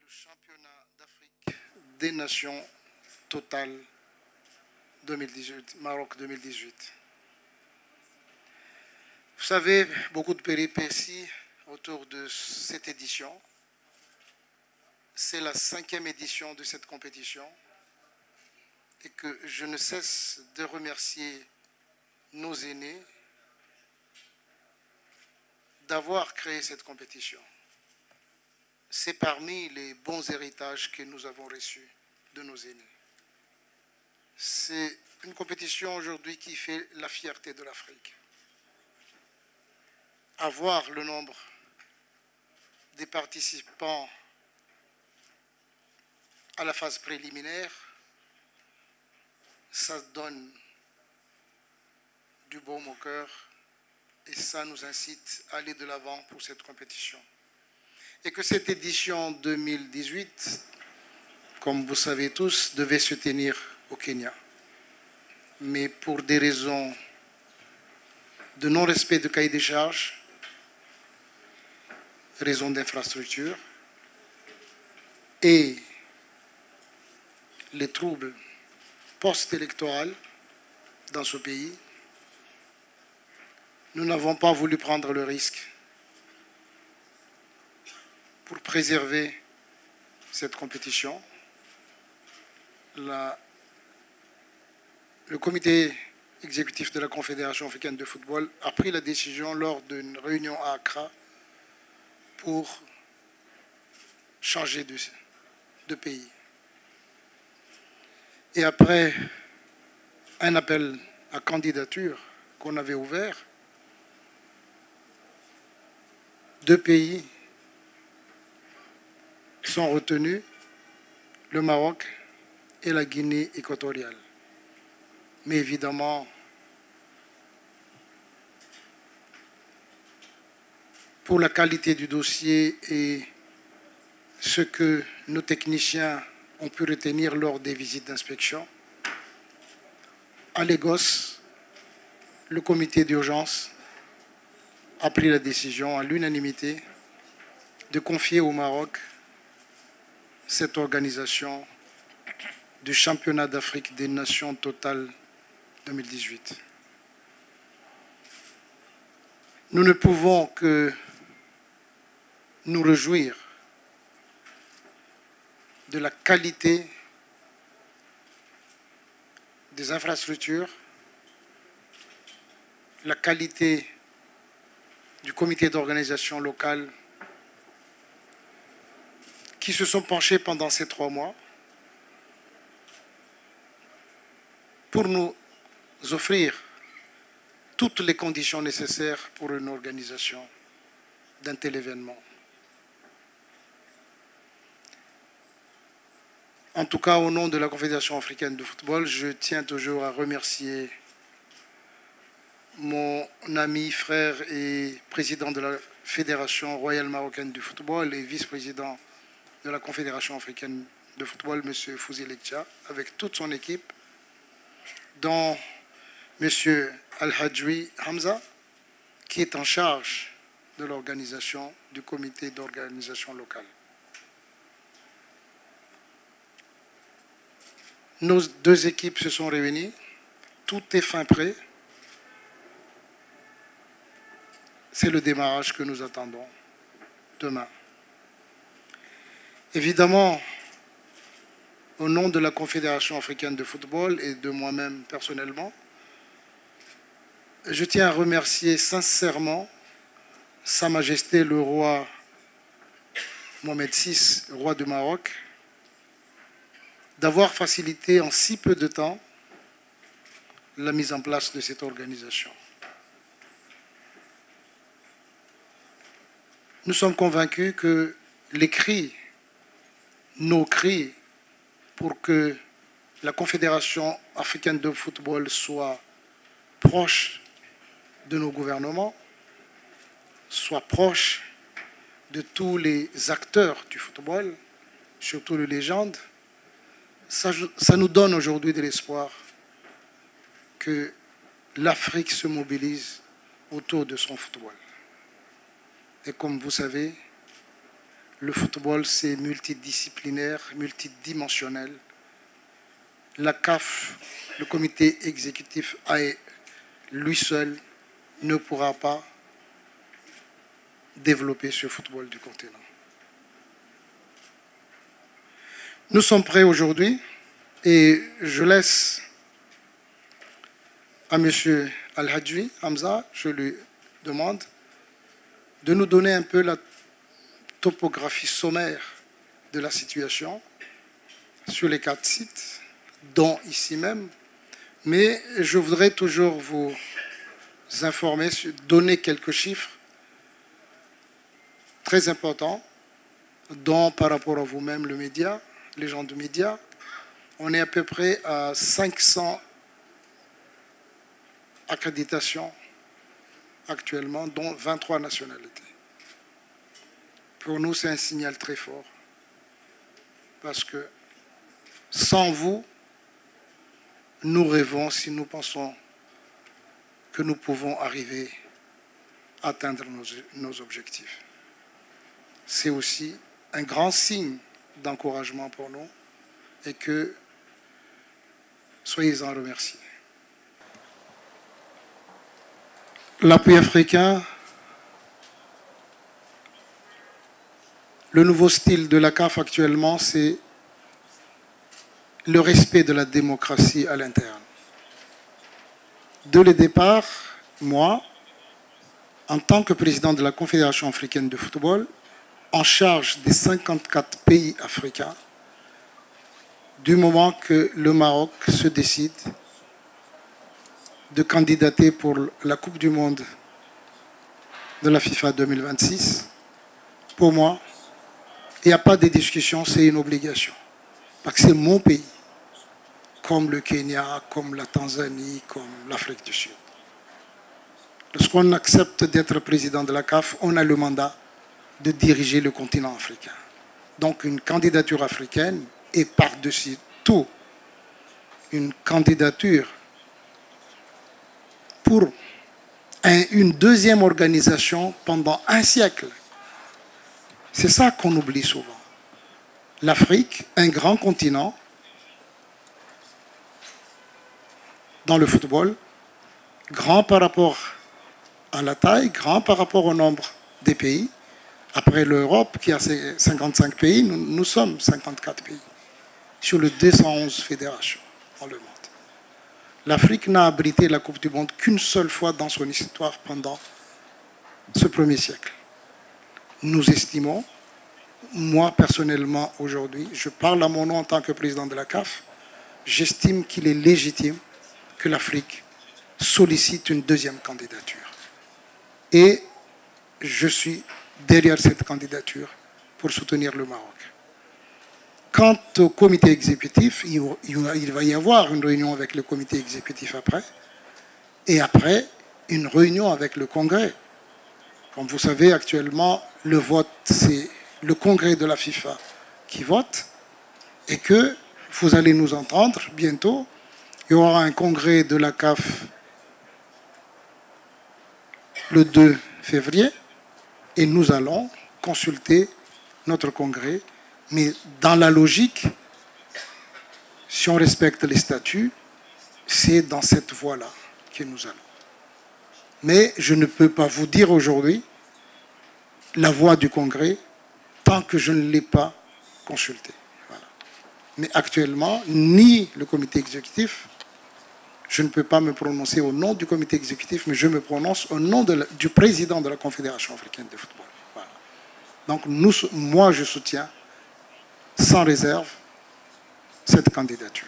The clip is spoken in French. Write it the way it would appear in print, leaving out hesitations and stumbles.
le championnat d'Afrique des Nations Total 2018, Maroc 2018. Vous savez, beaucoup de péripéties autour de cette édition. C'est la 5e édition de cette compétition et que je ne cesse de remercier nos aînés d'avoir créé cette compétition. C'est parmi les bons héritages que nous avons reçus de nos aînés. C'est une compétition aujourd'hui qui fait la fierté de l'Afrique. Avoir le nombre des participants à la phase préliminaire, ça donne du baume au cœur et ça nous incite à aller de l'avant pour cette compétition. Et que cette édition 2018, comme vous savez tous, devait se tenir au Kenya. Mais pour des raisons de non-respect de cahier des charges, raisons d'infrastructure et les troubles post-électoraux dans ce pays, nous n'avons pas voulu prendre le risque pour préserver cette compétition. Le comité exécutif de la Confédération africaine de football a pris la décision lors d'une réunion à Accra pour changer de pays. Et après un appel à candidature qu'on avait ouvert, 2 pays sont retenus, le Maroc et la Guinée équatoriale. Mais évidemment, pour la qualité du dossier et ce que nos techniciens ont pu retenir lors des visites d'inspection, à Lagos, le comité d'urgence a pris la décision à l'unanimité de confier au Maroc cette organisation du championnat d'Afrique des Nations Total 2018. Nous ne pouvons que nous réjouir de la qualité des infrastructures, la qualité du comité d'organisation locale qui se sont penchés pendant ces 3 mois pour nous offrir toutes les conditions nécessaires pour une organisation d'un tel événement. En tout cas, au nom de la Confédération africaine de football, je tiens toujours à remercier mon ami, frère et président de la Fédération royale marocaine du football et vice-président de la Confédération africaine de football, M. Fouzi Lekcha, avec toute son équipe, dont M. Al-Hadjoui Hamza, qui est en charge de l'organisation du comité d'organisation locale. Nos 2 équipes se sont réunies, tout est fin prêt. C'est le démarrage que nous attendons demain. Évidemment, au nom de la Confédération africaine de football et de moi-même personnellement, je tiens à remercier sincèrement Sa Majesté le roi Mohamed VI, roi du Maroc, d'avoir facilité en si peu de temps la mise en place de cette organisation. Nous sommes convaincus que nos cris pour que la Confédération africaine de football soit proche de nos gouvernements, soit proche de tous les acteurs du football, surtout les légendes, ça nous donne aujourd'hui de l'espoir que l'Afrique se mobilise autour de son football. Et comme vous savez, Le football, c'est multidisciplinaire, multidimensionnel. La CAF, le comité exécutif, lui seul, ne pourra pas développer ce football du continent. Nous sommes prêts aujourd'hui et je laisse à M. Al-Hadji Hamza, je lui demande de nous donner un peu la topographie sommaire de la situation sur les 4 sites, dont ici même, mais je voudrais toujours vous informer, donner quelques chiffres très importants, dont par rapport à vous-même, le média, les gens du média, on est à peu près à 500 accréditations actuellement, dont 23 nationalités. Pour nous, c'est un signal très fort, parce que sans vous, nous rêvons si nous pensons que nous pouvons arriver à atteindre nos objectifs. C'est aussi un grand signe d'encouragement pour nous et que soyez-en remerciés. L'appui africain, le nouveau style de la CAF actuellement, c'est le respect de la démocratie à l'interne. Dès le départ, moi, en tant que président de la Confédération africaine de football, en charge des 54 pays africains, du moment que le Maroc se décide de candidater pour la Coupe du Monde de la FIFA 2026, pour moi, il n'y a pas de discussion, c'est une obligation. Parce que c'est mon pays, comme le Kenya, comme la Tanzanie, comme l'Afrique du Sud. Lorsqu'on accepte d'être président de la CAF, on a le mandat de diriger le continent africain. Donc une candidature africaine est par-dessus tout une candidature pour une deuxième organisation pendant un siècle. C'est ça qu'on oublie souvent. L'Afrique, un grand continent dans le football, grand par rapport à la taille, grand par rapport au nombre des pays. Après l'Europe, qui a 55 pays, nous sommes 54 pays, sur les 211 fédérations dans le monde. L'Afrique n'a abrité la Coupe du Monde qu'une seule fois dans son histoire pendant ce premier siècle. Nous estimons, moi personnellement aujourd'hui, je parle à mon nom en tant que président de la CAF, j'estime qu'il est légitime que l'Afrique sollicite une deuxième candidature. Et je suis derrière cette candidature pour soutenir le Maroc. Quant au comité exécutif, il va y avoir une réunion avec le comité exécutif après, et après, une réunion avec le Congrès. Comme vous savez, actuellement, le vote, c'est le Congrès de la FIFA qui vote, et que vous allez nous entendre bientôt. Il y aura un congrès de la CAF le 2 février, et nous allons consulter notre congrès. Mais dans la logique, si on respecte les statuts, c'est dans cette voie-là que nous allons. Mais je ne peux pas vous dire aujourd'hui la voie du congrès tant que je ne l'ai pas consulté. Voilà. Mais actuellement, ni le comité exécutif, je ne peux pas me prononcer au nom du comité exécutif, mais je me prononce au nom du président de la Confédération africaine de football. Voilà. Donc moi, je soutiens sans réserve cette candidature.